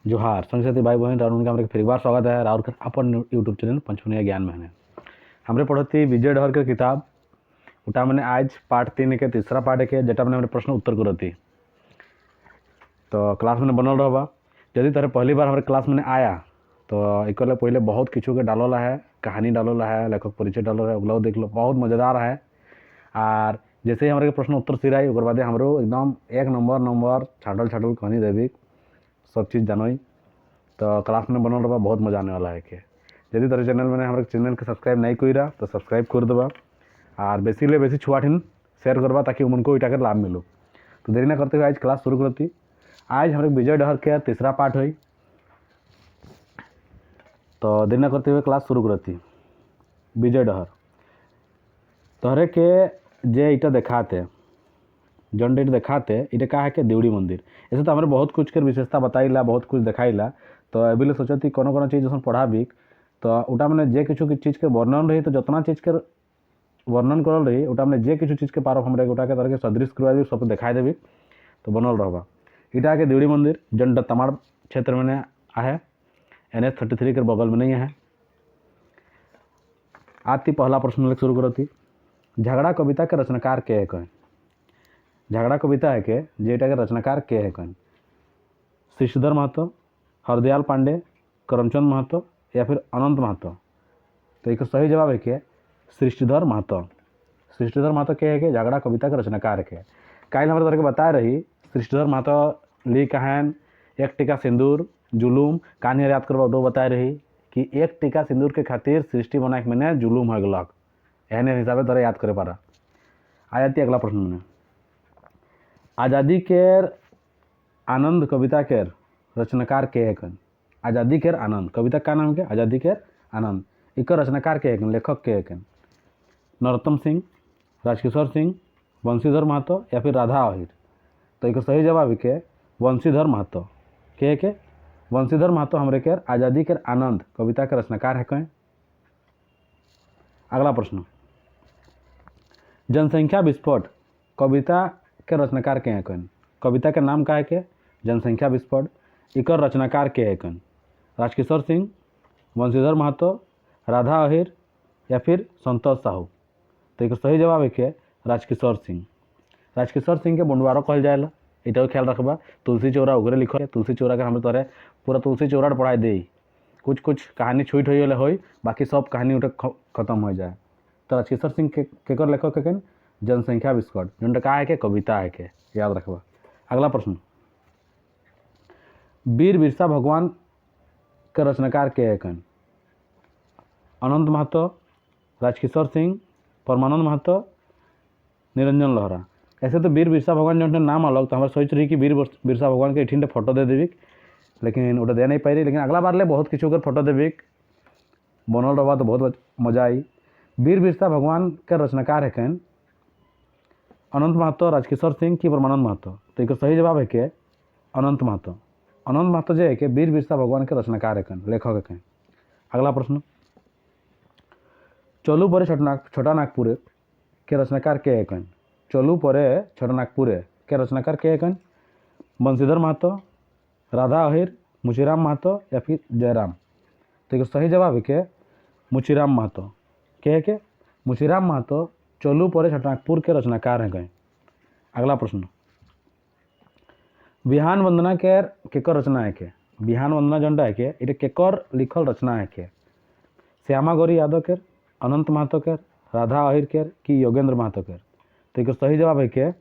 जोहार संस्कृति भाई बहन राउर उनका हमारे फिर एक बार स्वागत है राउर अपन यूट्यूब चैनल पंचमनिया ज्ञान में हमरे पढ़ती विजय डहर के किताब उटा मैंने आज पार्ट 3 के तीसरा पार्ट के जेटा मैंने हमारे प्रश्न उत्तर करती तो क्लास में बनल रहा यदि तरह पहली बार हमारे क्लास में आया तो एक पहले बहुत किचु के डालला है कहानी डालला है लेखक परिचय डाल है ओगला देख लो बहुत मज़ेदार है। और जैसे ही हमारे प्रश्न उत्तर सिराई ओकर बाद हमरो एकदम एक नंबर छाटल कहानी देवी सब चीज़ जानोई तो क्लास में बनल रहा बहुत मजा आने वाला है कि यदि तरह चैनल में हमारे चैनल के सब्सक्राइब नहीं करा तो सब्सक्राइब कर देबा और बेसी ले बेसी छुआठिन शेयर करवा ताकि उनको इटा के लाभ मिलो। तो देरी ना करते हुए आज क्लास शुरू करती। आज हमारे विजय डहर के तीसरा पार्ट हुई तो देरी ना करते हुए क्लास शुरू करती। विजय डहर तोहरे के जे इटा देखाते जन डेट देखाते इटे का है कि देवड़ी मंदिर ऐसे तो हमारे बहुत कुछ के विशेषता बताइला बहुत कुछ देखाइला तो अभी सोचती कौन चीज़ जैसे पढ़ाबी तो उटा मैंने जे किछु चीज़ के वर्णन रही तो जितना चीज़ के वर्णन करल रही उटा मैंने जे किछु चीज़ के पार हमारे उठा के तरह के सदृश करवा दी सब दिखाई देवी तो बनल रहा इटा के देवड़ी मंदिर जन तमाड़ क्षेत्र में है NH33 के बगल में नहीं है। आती पहला प्रश्न लिख शुरू करती। झगड़ा कविता के रचनाकार के है कहें झगड़ा कविता है के जेटा के रचनाकार के है कहें श्रीधर महतो हरदयाल पांडे करमचंद महतो या फिर अनंत महतो। तो एक सही जवाब है कि श्रीधर महतो के है कि झगड़ा कविता के रचनाकार के काल हमारे तरह के बता रही श्रीधर महतो ली कहान एक टीका सिंदूर जुलूम कहानी याद करवा उठो बता रही कि एक टीका सिंदूर के खातिर सृष्टि बना के मैंने जुलूम हो गलक एहने हिसाब से तरह याद करे पारा। आ जाती अगला प्रश्न में आज़ादी केर आनंद कविता केर रचनाकार के है आज़ादी केर आनंद कविता का नाम के आज़ादी केर आनंद एक रचनाकार के है लेखक के है नरोत्तम सिंह राजकिशोर सिंह बंशीधर महतो या फिर राधा अहिर। तो एक सही जवाब है के बंशीधर महतो के बंशीधर महतो हमरे केर आज़ादी केर आनंद कविता के रचनाकार है कहें। अगला प्रश्न जनसंख्या विस्फोट कविता के रचनाकार के हैं कविता के नाम का है के जनसंख्या विस्फोट इकर रचनाकार के हैं राजकिशोर सिंह बंशीधर महतो राधा अहिर या फिर संतोष साहू। तो एक सही जवाब है कि राजकिशोर सिंह के बंडवारो कहल जाएला इटा ख्याल रखबा। तुलसी चौरा उगरे लिखो है तुलसी चौरा के हम तोरे पूरा तुलसी चौरा पढ़ाई दे कुछ कहानी छूट हो बाकी सब कहानी उठे खत्म हो जाए। तो राजकिशोर सिंह केकर लेखक के जनसंख्या विस्फोट जो का है कि कविता है के याद रखबा। अगला प्रश्न वीर बिरसा भगवान के रचनाकार के है अनंत महतो राजकिशोर सिंह परमानंद महतो निरंजन लोहरा। ऐसे तो वीर बिरसा भगवान जो नाम अलग तो हमारे सोच रही कि वीर बिरसा भगवान के इठिन फोटो दे देवी लेकिन उठे दे नहीं पाई रही लेकिन अगला बार ले बहुत किसी फोटो देवी बनल रहा तो बहुत मजा आई। वीर बिरसा भगवान के रचनाकार है अनंत महतो राजकिशोर सिंह की परमानंद महतो। तो एक सही जवाब है कि अनंत महतो जो है कि वीर बिरसा भगवान के रचनाकार है लेखक है। अगला प्रश्न चलू परे छोटा नागपुर के रचनाकार के है चलू परे छोटा नागपुर के रचनाकार के है बंशीधर महतो राधा अहिर मुचीराम महतो या फिर जयराम। तो एक सही जवाब है कि मुचीराम महतो के मुचीराम महतो चलू परे छोटा नागपुर के रचनाकार हैं। अगला प्रश्न बिहान वंदना केकर रचना है के बिहान वंदना जनटा है कि इटे केकर लिखल रचना है के श्यामा गौरी यादव केर अनंत महतो केर राधा अहिर केर कि योगेंद्र महतो केर। तो एक सही जवाब है कि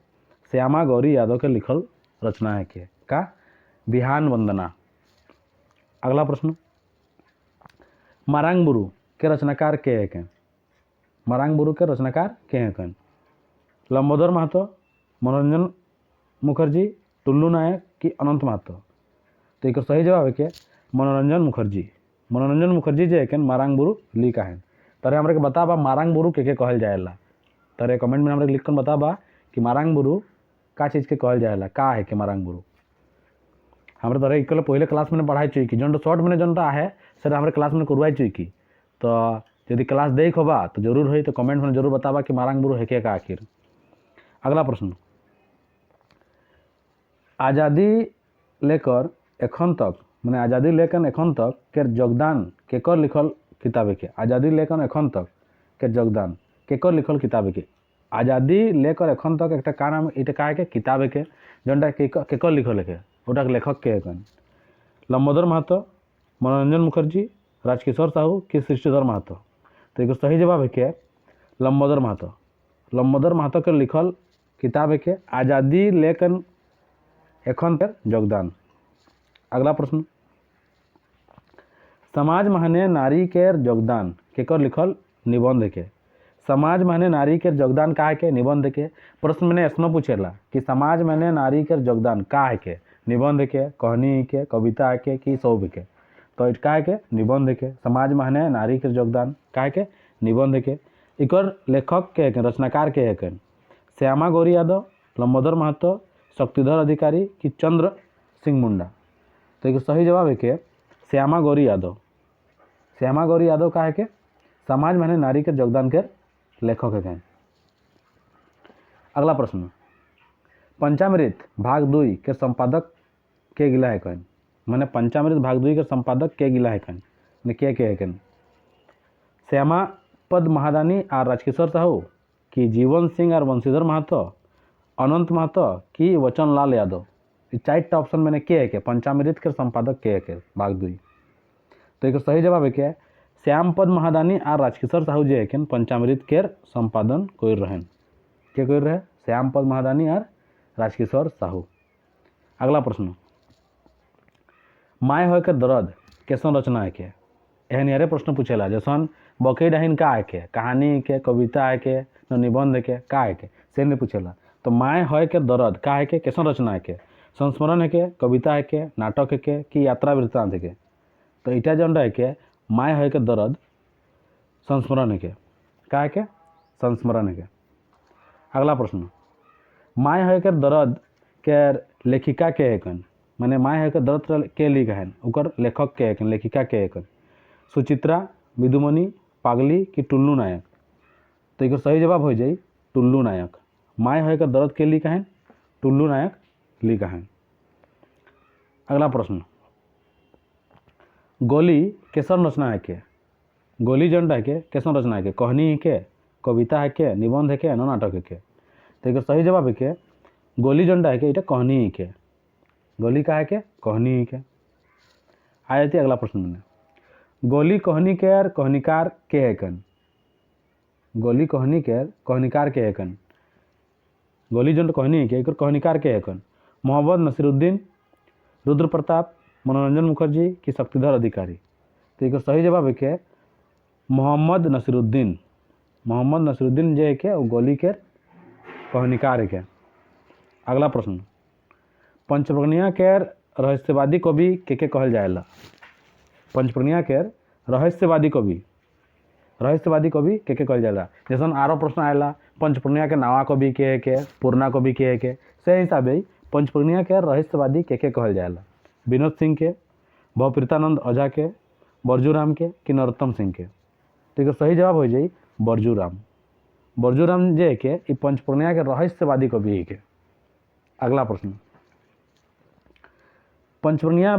श्यामा गौरी यादव के लिखल रचना है के का बिहान वंदना। अगला प्रश्न मारांग बुरु के रचनाकार के है मारांग बुरु के रचनाकार के हैं लंबोदर महतो मनोरंजन मुखर्जी टुल्लू नायक कि अनंत महतो। तो एक सही जवाब है कि मनोरंजन मुखर्जी जो है मारांग बुरु लिखा है। तरह हमारे बताबा मारांग बुरु के कहल जाएला तरह कमेंट में हमारे लिख कर बताबा कि मारांग बुरु का चीज़ के कहल जाएला का है कि मारांग बुरु हमारे तरह एक पहले क्लास में पढ़ाई चुकी जो शॉर्ट में जो है सर हमारे क्लास में करवाई चुकी। तो यदि क्लास देख होबा तो जरूर हो तो कमेंट में जरूर बताबा कि मारांग बुरु है क्या आखिर। अगला प्रश्न आज़ादी लेकर एखन तक मैंने आज़ादी लेकर एखन तक के योगदान केकर लिखल किताब के आज़ादी लेकर एखन तक के योगदान केकर लिखल किताब के आज़ादी लेकर एखन तक एक नाम ये क्या है किताब के जोटा केकर लिखल है ओटा लेखक के लंबोदर महतो, मनोरंजन मुखर्जी, राजकिशोर साहू कि सृष्टिधर महतो। तो एक सही जवाब है क्या लंबोदर महतो। लंबोदर महतो के लिखल किताब है के आज़ादी लेकर एखन तक योगदान। अगला प्रश्न, समाज माने नारी के योगदान केकर लिखल निबंध के। समाज माने नारी के योगदान का है के निबंध के। प्रश्न मैंने ऐसा पूछेला कि समाज माने नारी के योगदान का है के निबंध के, कहानी के, कविता के कि सब के। तो का है के निबंध के। समाज माने नारी के योगदान का है के निबंध के। इकर लेखक के रचनाकार के है श्यामा गौरी यादव, लंबोदर महतो, शक्तिधर अधिकारी कि चंद्र सिंह मुंडा। तो एक सही जवाब है कि श्यामा गौरी यादव। श्यामा गौरी यादव का है कि समाज माने नारी के योगदान के लेखक है। अगला प्रश्न, पंचामृत भाग 2 के संपादक के गिला है कौन। मैंने पंचामृत भाग 2 के संपादक के गिला है कौन के है श्यामा पद महादानी और राजकिशोर साहू कि जीवन सिंह और वंशीधर महतो, अनंत महतो कि वचन लाल यादव। 4टा ऑप्शन मैंने के है पंचामृत के संपादक के है भाग 2। तो एक सही जवाब है क्या श्याम पद महादानी और राजकिशोर साहू जी है पंचामृत के संपादन कोई रहन के कोई रहे श्याम पद महादानी और राजकिशोर साहू। अगला प्रश्न, माय होय के दर्द कैसन रचना है के। एहन यारे प्रश्न पूछेला जैसन बकई डाहिन का है के कहानी के, कविता है के, निबंध के का है के से नहीं पूछेला। तो माय होय के दर्द का है के कैसन रचना है के, संस्मरण है के, कविता है के, नाटक है के कि यात्रा वृत्तांत है के। तो इटा जन है के माय होय के दर्द संस्मरण है के का है के संस्मरण है के। अगला प्रश्न, माय होय के दर्द के लेखिका के है कन। मैंने माय होय के दर्द के लिखा है उकर लेखक के है लेखिका के है कन सुचित्रा, विदुमणि, पागली कि टुल्लू नायक। तो एक सही जवाब हो जाए टुल्लू नायक। माय होय के दर्द के लिखा है टुल्लू नायक लिखा है। अगला प्रश्न, गोली कैसन रचना है के। गोली जन है के कैसन रचना है के कहानी है के, कविता है के, निबंध है के, नाटक है के। तो एक सही जवाब है के गोली जन है के इटा कहानी है के। गोली का है के कहानी है के। आ जाती अगला प्रश्न में, गोली कहानी के और कहानीकार के है कन। गोली कहानी के कहानीकार के है कन। गोली जन कहानी है के एक कहानीकार के है कन मोहम्मद नसीरुद्दीन, रुद्र प्रताप, मनोरंजन मुखर्जी कि शक्तिधर अधिकारी। तो एक सही जवाब है के मोहम्मद नसीरुद्दीन। मोहम्मद नसीरुद्दीन जे है के गोली के कहानीकार है के। अगला प्रश्न, पंचप्रज्ञा के रहस्यवादी कवि के कहल जाएला। पंचप्रज्ञा के रहस्यवादी कवि के कहल जाएला। जैसन आरो प्रश्न आएला पंचप्रज्ञा के नावा कवि के है के, पूर्णा कवि के है के, से हिसाब से पंचप्रज्ञा के रहस्यवादी के कहल जाएला। विनोद सिंह के, भवप्रीतानंद ओझा के, बरजूराम के कि नरोत्तम सिंह के। तो एक सही जवाब हो जाए बरजूराम। बरजूराम जे के ई पंचप्रज्ञा के रहस्यवादी कवि है के। अगला प्रश्न, पंचप्रज्ञा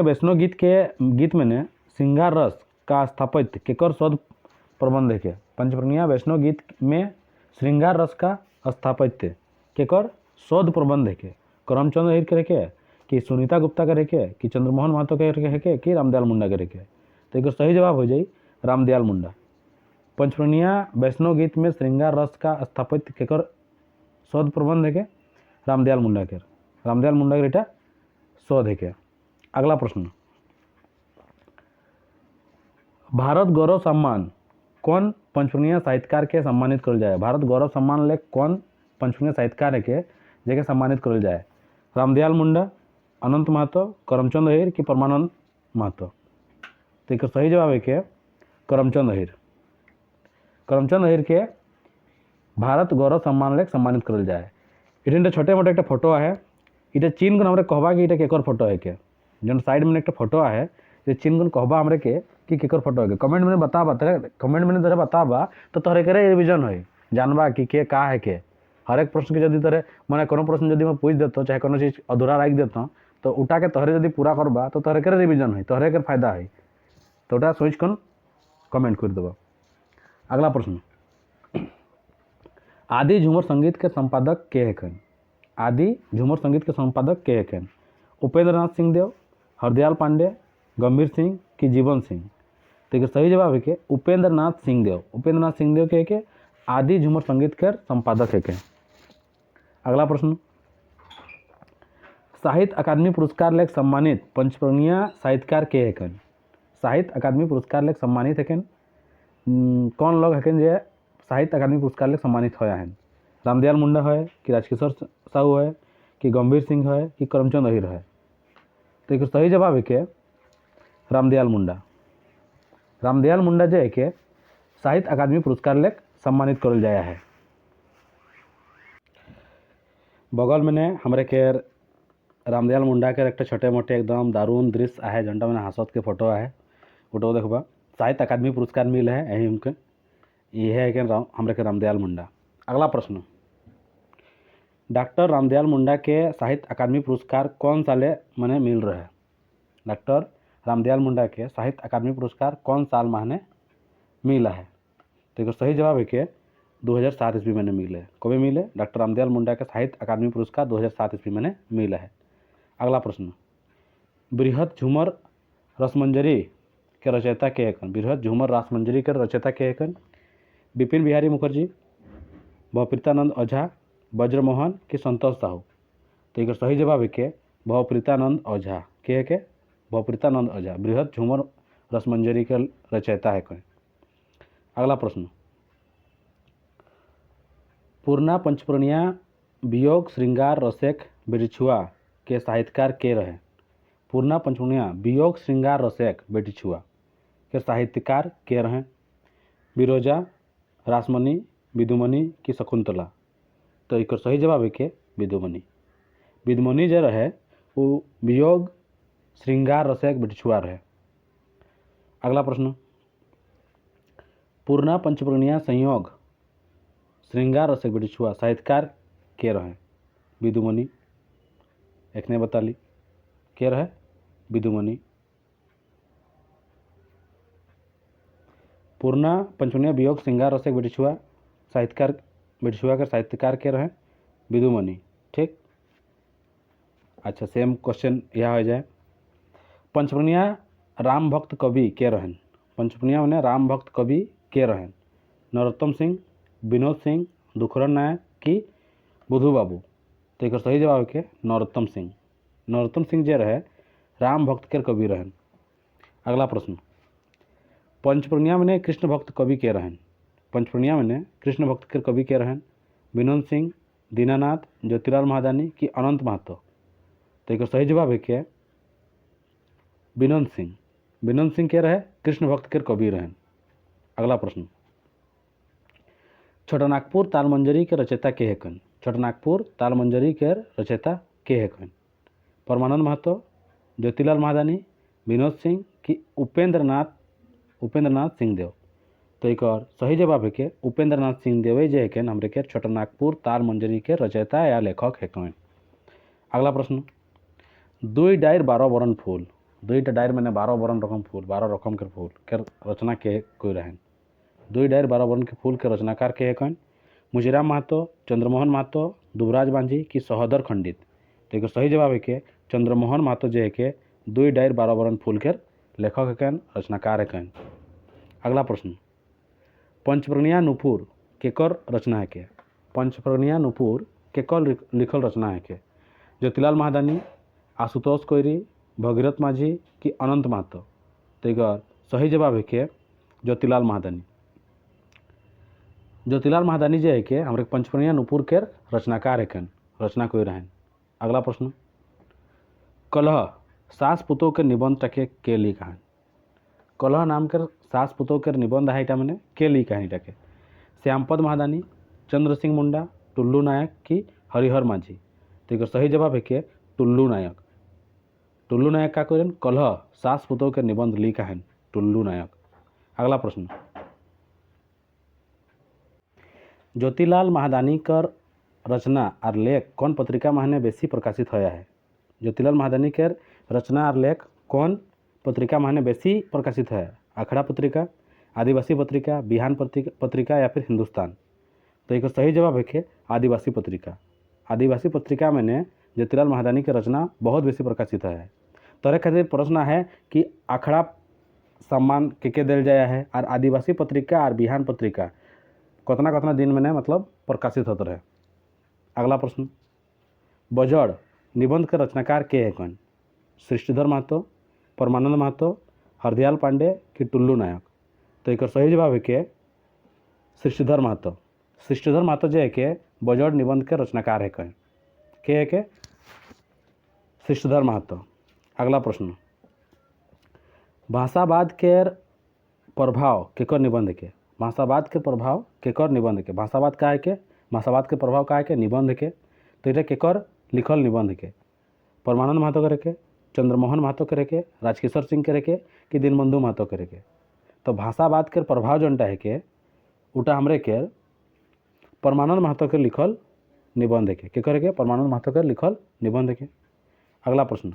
वैष्णव गीत में श्रृंगार रस का स्थापित केकर शोध प्रबंध है के। पंचप्रज्ञा वैष्णव गीत में श्रृंगार रस का स्थापित केकर शोध प्रबंध है के करमचंद अहिर के रखे कि सुनीता गुप्ता के रखे कि चंद्रमोहन महतो के रखे कि रामदयाल मुंडा के रखे। तो एक सही जवाब हो जाए रामदयाल मुंडा। पंचप्रज्ञा वैष्णव गीत में श्रृंगार रस का स्थापित केकर शोध प्रबंध है के रामदयाल मुंडा के। रामदयाल मुंडा के इटा शोध है के। अगला प्रश्न, भारत गौरव सम्मान कौन पंचप्रज्ञा साहित्यकार के सम्मानित करल जाए। भारत गौरव सम्मान ले कौन पंचप्रज्ञा साहित्यकार है के जेके सम्मानित करल जाए। रामदयाल मुंडा, अनंत महतो, करमचंद अहिर कि परमानंद महतो। तो एक सही जवाब है कि करमचंद अहिर। करमचंद अहिर के भारत गौरव सम्मान ले सम्मानित करल जाए। इटे छोटे मोटे एक फोटो है इटे चीन को हमारे कहबा कि इटे केकर फोटो है के जो साइड में एक फोटो है ये चीन को कहबा हमारे के कि केकर फोटो है कमेंट में बताबा कमेंट में तरह बताबा तो तोहरे करे रिविजन हो जानबा कि के का है के हर एक प्रश्न के जदि तरह मैंने कोनो प्रश्न जदि मैं पूछ देता चाहे कोनो चीज़ अधूरा रख देता तो उटा के तोहरे यदि पूरा करबा तो तोहरे के रिविजन है, तोहरे के फायदा है, तो उटा सोच कन कमेंट कर देबो। अगला प्रश्न, आदि झूमर संगीत के संपादक के हैं? आदि झूमर संगीत के संपादक के हैं? उपेंद्र नाथ सिंह देव, हरदयाल पांडे, गंभीर सिंह कि जीवन सिंह? तो सही जवाब है कि उपेंद्र नाथ सिंह देव। उपेंद्र नाथ सिंह देव के आदि झूमर संगीत के संपादक है। अगला प्रश्न, साहित्य अकादमी पुरस्कार लेख सम्मानित पंचवर्णीय साहित्यकार के हैं? साहित्य अकादमी पुरस्कार लेख सम्मानित है कौन लोग हैं जो साहित्य अकादमी पुरस्कार लेख सम्मानित होया हैं? रामदयाल मुंडा है कि राजकिशोर साहू है कि गंभीर सिंह है कि करमचंद अहिर है? तो एक सही जवाब है कि रामदयाल मुंडा। रामदयाल मुंडा जो है कि साहित्य अकादमी पुरस्कार लेख सम्मानित करल जाया है। बगल में ने हमरे के रामदयाल मुंडा के एक छोटे मोटे एकदम दारुण दृश्य आहे, जंटा मैंने हंसत के फोटो आहे, फोटो देखबा साहित्य अकादमी पुरस्कार मिले है यही उनके, ये है कि हमरे के रामदयाल मुंडा। अगला प्रश्न, डॉक्टर रामदयाल मुंडा के साहित्य अकादमी पुरस्कार कौन साले मने मिल रहे हैं? डॉक्टर रामदयाल मुंडा के साहित्य अकादमी पुरस्कार कौन साल माने मिला है? तो सही जवाब है कि 2007 ईस्वी में मिले। कभी मिले? डॉक्टर रामदयाल मुंडा के साहित्य अकादमी पुरस्कार 2007 ईस्वी में मिला है। अगला प्रश्न, बृहद झूमर रसमंजरी के रचयिता के हैं? बृहद झूमर रसमंजरी के रचयिता के हैं? विपिन बिहारी मुखर्जी, भवप्रीतानंद ओझा, ब्रजमोहन कि संतोष साहू? तो एक सही जवाब है कि भवप्रीतानंद ओझा के भवप्रीतानंद ओझा बृहद झूमर रसमंजरी के रचयिता है। अगला प्रश्न, पूर्णा पंचप्रणिया वियोग श्रृंगार रसेक बेटिछुआ के साहित्यकार के रहे? पूर्णा पंचप्रणिया वियोग श्रृंगार रसेक बेटिछुआ के साहित्यकार के रहे? बिरोजा, रासमणी, विदुमणि कि शकुंतला? तो एक सही जवाब है कि विदुमणि। विदुमणि जो रहे वो वियोग श्रृंगार रसेक बेटिछुआ रहे। अगला प्रश्न, पूर्णा पंचप्रणिया संयोग श्रृंगार रसेक बेटिछुआ साहित्यकार के रहे? विदुमणि। एक ने बता ली के रहे? विदुमणि। पूर्णा पंचप्रणिया वियोग श्रृंगार रसेक बेटिछुआ साहित्यकार बेटिछुआ के साहित्यकार के रहे? विदुमणि। ठीक, अच्छा सेम क्वेश्चन यह हो जाए। पंचप्रणिया राम भक्त कवि के रहन? पंचप्रणिया में राम भक्त कवि के रहन? नरोत्तम सिंह, विनोद सिंह, दुखरन नायक कि बुधू बाबू? तो एक सही जवाब है कि नरोत्तम सिंह। नरोत्तम सिंह जो रहे राम भक्त के कवि रहन। अगला प्रश्न, पंचप्रणिया में कृष्ण भक्त कवि के रहन? पंचप्रणिया में कृष्ण भक्त के कवि के रहन? विनोद सिंह, दीनानाथ, ज्योतिलाल महादानी कि अनंत महतो? तो एक सही जवाब है कि विनोद सिंह। विनोद सिंह के रहे कृष्ण भक्त के कवि रहन। अगला प्रश्न, छोटानागपुर तालमंजरी के रचयिता के हैं? छोटानागपुर तालमंजरी के रचयिता के हैं? परमानंद महतो, ज्योतिलाल महादानी, विनोद सिंह कि उपेंद्रनाथ सिंह देव? तो एक और सही जवाब है कि उपेंद्रनाथ सिंह देव जो है हमारे के छोटानागपुर तालमंजरी के रचयिता या लेखक हैं। अगला प्रश्न, दुई डायर 12 बरन फूल, दुईटा डायर मैंने 12 बरन रकम फूल, 12 रकम के फूल के रचना के कोई रहें? दुई डायर 12 बरन के फूल के रचनाकार के हैं? मुजीराम महतो, चंद्रमोहन महतो, दुबराज बांझी कि सहोदर खंडित? तो एक सही जवाब है कि चंद्रमोहन महतो जो है कि दुई डायर 12 बरन फूल के लेखक हैं, रचनाकार हैं। अगला प्रश्न, पंचप्रणिया नुपुर केकर रचना है के? पंचप्रणिया नुपुर केकर लिखल रचना है के? ज्योतिलाल महादानी, आशुतोष कोइरी, भगीरथ माझी कि अनंत महतो? तो एक सही जवाब है कि ज्योतिलाल महादानी। ज्योतिलाल महादानी जो है कि हमारे पंचप्रणिया नुपुर के रचनाकार हैं, रचना कोई रहें। अगला प्रश्न, कलह सास पुतोह के निबंध टके के लिखा है? कलह नाम के सास पुतोह के निबंध है मैंने के लिखा है टके? श्यामपद महादानी, चंद्र सिंह मुंडा, टुल्लू नायक कि हरिहर माझी? तो एक सही जवाब है कि टुल्लू नायक। टुल्लू नायक का कोई कलह सास पुतोह के निबंध लिखा है टुल्लू नायक। अगला प्रश्न, ज्योतिलाल महादानी कर रचना और लेख कौन पत्रिका माहने बेसी प्रकाशित होया है? ज्योतिलाल महादानी के रचना और लेख कौन पत्रिका माने बेसी प्रकाशित है? आखड़ा पत्रिका, आदिवासी पत्रिका, बिहान पत्रिका या फिर हिंदुस्तान? तो एक सही जवाब है कि आदिवासी पत्रिका। आदिवासी पत्रिका मैंने ज्योतिलाल महादानी के रचना बहुत बेसी प्रकाशित है। तोरे खातिर प्रश्न है कि आखड़ा सम्मान के दिल जाया है और आदिवासी पत्रिका और बिहान पत्रिका कतना कतना दिन में मतलब प्रकाशित होते रहे। अगला प्रश्न, बजड़ निबंध के रचनाकार के है कौन? सृष्टिधर महतो, परमानंद महतो, हरदयाल पांडे कि टुल्लू नायक? तो एक सही जवाब है कि सृष्टिधर महतो। सृष्टिधर महतो जो है कि बजड़ निबंध के रचनाकार है कौन? के है के सृष्टिधर महतो। अगला प्रश्न, भाषावाद के प्रभाव केकर निबंध के? भाषावाद के प्रभाव केकर निबंध के? भाषावाद का है के भाषावाद के प्रभाव का है के निबंध के? तो ये केकर लिखल निबंध के? परमानंद महतो करे के, चंद्रमोहन महतो करे के, राजकिशोर सिंह करे के कि दीनबंधु महतो करे के? तो भाषावाद के प्रभाव जोनटा है के उटा हमरे के परमानंद महतो के लिखल निबंध के करे के? परमानंद महतो के लिखल निबंध के। अगला प्रश्न,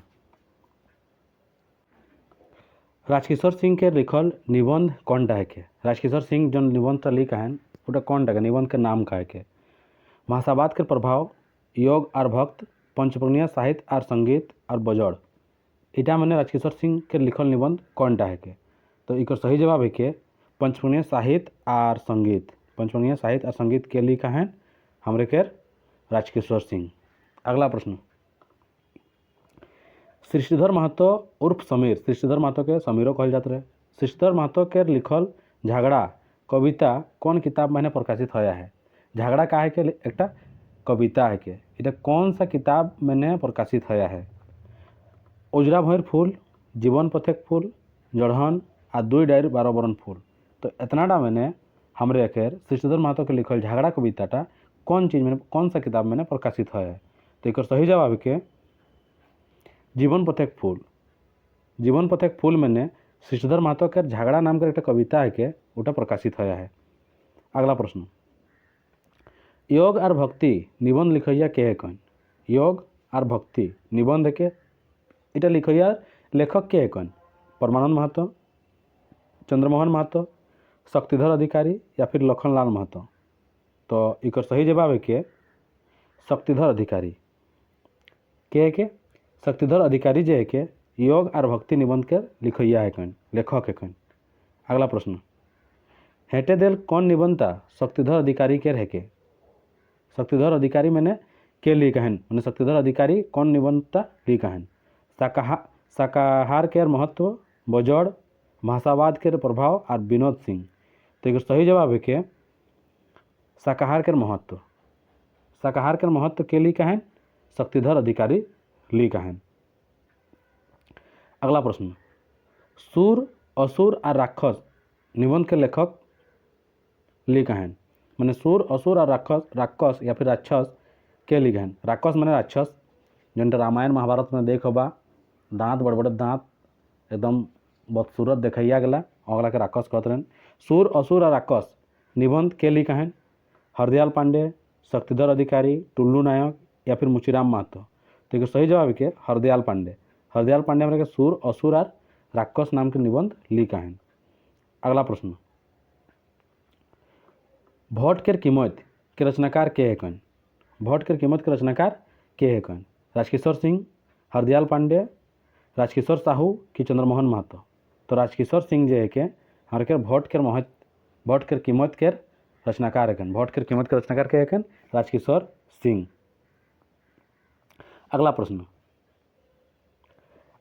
राजकिशोर सिंह के लिखल निबंध कौनटा है के? राजकिशोर सिंह जो निबंध लिखा है उटा कौनटा के निबंध के नाम का है के? भाषावाद के प्रभाव, योग और भक्त, पंचपर्णीय साहित्य और संगीत और बजड़, इटा मैंने राजकिशोर सिंह के लिखल निबंध कौनटा है के? तो एक सही जवाब है कि पंचपर्णीय साहित्य और संगीत। पंचपर्णीय साहित्य और संगीत के लिखा है हमरे के राजकिशोर सिंह। अगला प्रश्न, सृष्टिधर महतो उर्फ समीर, सृष्टिधर महतो के समीरो कहल जाते रहे। सृष्टिधर महतो के लिखल झगड़ा कविता कौन किताब में प्रकाशित होया है? झगड़ा का है कि एक कविता है कि इटा कौन सा किताब में प्रकाशित होया है? उजरा भैर फूल, जीवन पथेक फूल, जड़हन आ दुई डायर 12 बरन फूल। तो इतनाटा मैंने हमरे अखेर सृष्टिधर महतो के लिखल झगड़ा कविताटा कौन चीज़ में कौन सा किताब में प्रकाशित होया है? तो एक सही जवाब है कि जीवन पथेक फूल। जीवन पथेक फूल मैंने सृष्टिधर महतो के झगड़ा नाम का एक कविता है कि उटा प्रकाशित होया है। अगला प्रश्न, योग और भक्ति निबंध लिखैया के है कौन? योग और भक्ति निबंध के इटा लिखैया लेखक के है कौन? परमानंद महतो, चंद्रमोहन महतो, शक्तिधर अधिकारी या फिर लखनलाल महतो? तो एक सही जवाब है कि शक्तिधर अधिकारी। के शक्तिधर अधिकारी जो है कि योग और भक्ति निबंध के लिखैया है कौन? लेखक है कौन? अगला प्रश्न, हेटे देल कौन निबंधता शक्तिधर अधिकारी के है के? शक्तिधर अधिकारी मैंने के लिखा है मैंने शक्तिधर अधिकारी कौन निबंधता लिखा है? शाकाहार के महत्व, बजड़, भाषावाद के प्रभाव और विनोद सिंह? तो एक सही जवाब है कि शाकाहार के महत्व। शाकाहार के महत्व के लिखा है शक्तिधर अधिकारी लिखा है। अगला प्रश्न, सूर, असुर और राक्षस निबंध के लेखक लिखा है? मैंने सूर, असुर और राक्षस या फिर राक्षस के लिखा है? राक्षस मैंने राक्षस जो रामायण महाभारत में देख बा दाँत बड़ बड़ दाँत एकदम बदसूरत देखैया गला अगला के राक्षस कहते हैं। सूर, असुर और राक्षस निबंध के लिखा है? हरदयाल पांडे, शक्तिधर अधिकारी, टुल्लू नायक या फिर मुचीराम महतो? तो एक सही जवाब है कि हरदयाल पांडे। हरदयाल पांडे हमारे सूर, असुर और राक्षस नाम के निबंध लिखा है। अगला प्रश्न, भोट के कीमत के रचनाकार के है कौन? भोट के कीमत के रचनाकार के है कौन? राजकिशोर सिंह, हरदयाल पांडे, राजकिशोर साहू कि चंद्रमोहन महतो? तो राजकिशोर सिंह जो है कि हमारे के भोट के कीमत के रचनाकार है कौन? भोट के कीमत के रचनाकार के है कौन? राजकिशोर सिंह। अगला प्रश्न,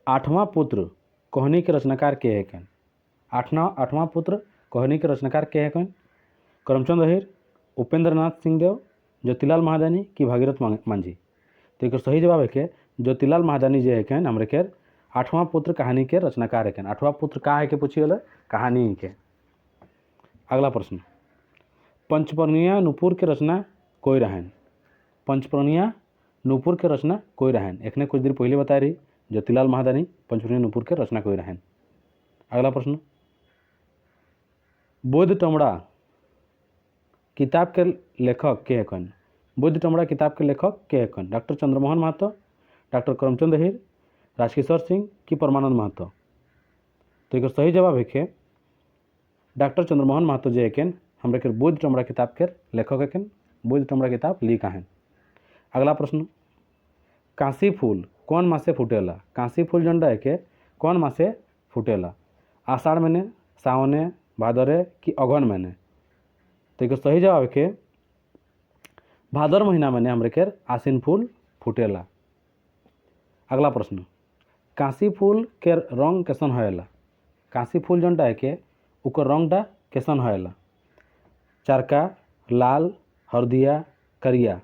आठवां पुत्र कोहनी के रचनाकार के है कौन? आठवां पुत्र कोहनी के रचनाकार के है कौन? करमचंद अहिर, उपेंद्र नाथ सिंह देव, ज्योतिलाल महादानी कि भागीरथ मांझी? तो एक सही जवाब है कि ज्योतिलाल महादानी जो है कौन हमरे के आठवां पुत्र कहानी के रचनाकार है कौन? आठवां पुत्र का है कि पूछिए कहानी के। अगला प्रश्न, पंचपर्णीय नुपुर के रचना कोई रहन? पंचपर्णीय नुपुर के रचना कोई रहन? एक ने कुछ देर पहले बता रही ज्योतिलाल महादानी पंचपर्णीय नुपुर के रचना कोई रहन। अगला प्रश्न, बुद्ध टमड़ा किताब के लेखक के है कौन? बुद्ध टमड़ा किताब के लेखक के है कौन? डॉक्टर चंद्रमोहन महतो, डॉक्टर करमचंद अहिर, राजकिशोर सिंह कि परमानंद महतो। तो एक सही जवाब है कि डॉक्टर चंद्रमोहन महतो जे हेकेन हमरा के बुद्ध टमरा किताब के लेखक हेकेन, बुद्ध टमरा किताब लिखा है। अगला प्रश्न, काशी फूल कौन मासे फुटेला? काशी फूल जंडा है के कौन मासे फुटेला? आषाढ़ महीने, सावने, भादरे कि अगहन महीने? तो एक सही जवाब है कि भादर महीना में हमरे के आसिन फूल फुटेला। अगला प्रश्न, काशी फूल के रंग कैसन होएला? काशी फूल जंटा है के उकर रंगटा कैसन होएला? चरका, लाल, हरदिया, करिया।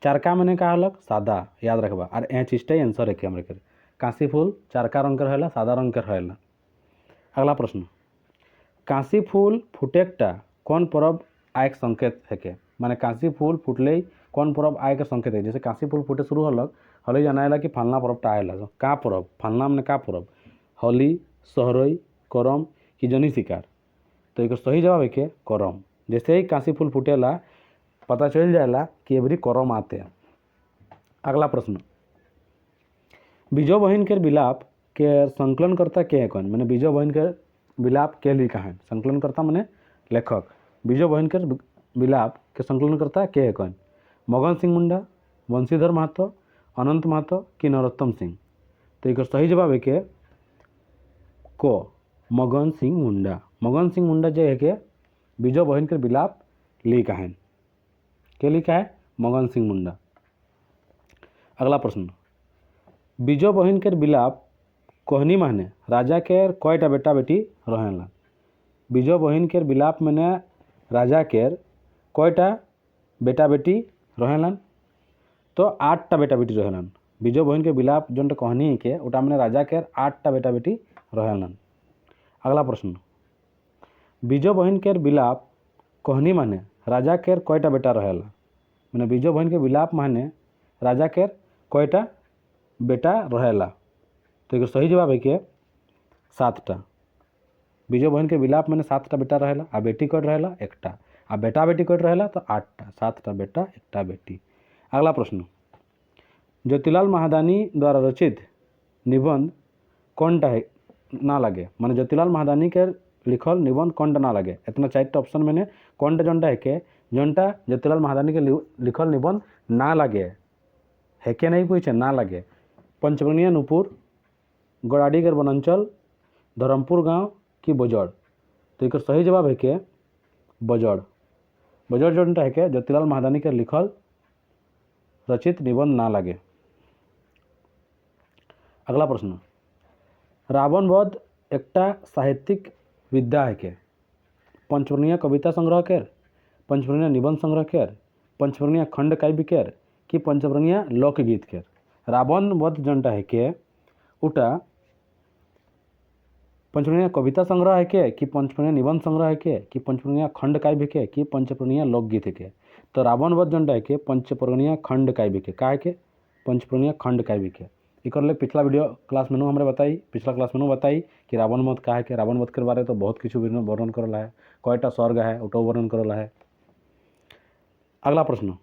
चरका मैंने का हलक सादा, याद रखबा। और चीजटाई आंसर है कि हमरे के काशी फूल चरका रंग के रहेला, सादा रंग के रहेला। अगला प्रश्न, काशी फूल फुटेकटा कौन पर्व आयक संकेत है के? माने काशी फूल फुटले कौन पर्व आय के संकेत है? जैसे काशी फूल फुटे शुरू हलक हले जनाएला कि फलना पर्वटा आएला। का पर्व? फलना मैंने का पर्व? होली, सोहरई, करम कि जनी शिकार? तो एक सही जवाब है कि करम। जैसे ही काशी फूल फुटेला पता चल जाएला कि एवरी करम आते हैं। अगला प्रश्न, बीजो बहन के विलाप के संकलन करता के है कौन? मैंने बीजो बहन के विलाप के लिखा है। संकलन करता मैंने लेखक। बीजो बहन के विलाप के संकलन करता के है कौन? मगन सिंह मुंडा, वंशीधर महतो, अनंत महतो कि नरोत्तम सिंह? तो एक सही जवाब है कि को मगन सिंह मुंडा। मगन सिंह मुंडा जो है कि बीजो बहन के विलाप लिखा है। के लिखा है? मगन सिंह मुंडा। अगला प्रश्न, बीजो बहन के विलाप कोहनी माने राजा के कयटा बेटा बेटी रहेला? बीजो बहन के विलाप मैंने राजा के कयटा बेटा बेटी रहेलन? तो 8टा बेटा बेटी रहेलन। बीजो बहन के विलाप जो कहनी के उटा मैंने राजा के 8टा बेटा बेटी रहेलन। अगला प्रश्न, बीजो बहन के विलाप कहनी माने राजा के कयटा बेटा रहेला? मैंने बीजो बहन के विलाप माने राजा के कयटा बेटा रहेला? तो एक सही जवाब है कि 7टा। बीजो बहन के विलाप मैंने 7टा बेटा रहेला। आ बेटी कट रहेला 1टा। आ बेटा बेटी कट रहेला तो 8टा। 7टा बेटा 1टा बेटी। अगला प्रश्न, ज्योतिलाल महादानी द्वारा रचित निबंध कौनटा है ना लगे? माने ज्योतिलाल महादानी के लिखल निबंध कौनटा ना लगे? इतना 4टा ऑप्शन मैंने कौनटा जनटा है के जनटा ज्योतिलाल महादानी के लिखल निबंध ना लगे है के नहीं पूछे ना लगे? पंचवर्णीय नुपुर, गड़ाडीगर वनांचल, धरमपुर गांव कि बजड़? तो एक सही जवाब है कि बजड़। बजड़ जनटा है कि ज्योतिलाल महादानी के लिखल रचित निबंध ना लगे। अगला प्रश्न, रावण वध एकटा साहित्यिक विद्या है के? पंचवर्णीय कविता संग्रह केर, पंचवर्णीय निबंध संग्रह केर, पंचवर्णीय खंड काव्य केर कि पंचवर्णीय लोकगीत केर? रावण वध जनटा है के उटा पंचवर्णीय कविता संग्रह है के कि पंचवर्णीय निबंध संग्रह है के कि पंचवर्णीय खंड काव्य के कि पंचवर्णीय लोकगीत है के? तो रावण वध जनटा है कि पंचवर्णीय खंड काव्य के। का है कि पंचवर्णीय खंड काव्य के। एक पिछला वीडियो क्लास में हमें बताई, पिछला क्लास में बताई कि रावण वध का है कि रावण वध के बारे तो बहुत किछु वर्णन करला है, कयटा स्वर्ग है उठो वर्णन करला है। अगला प्रश्न,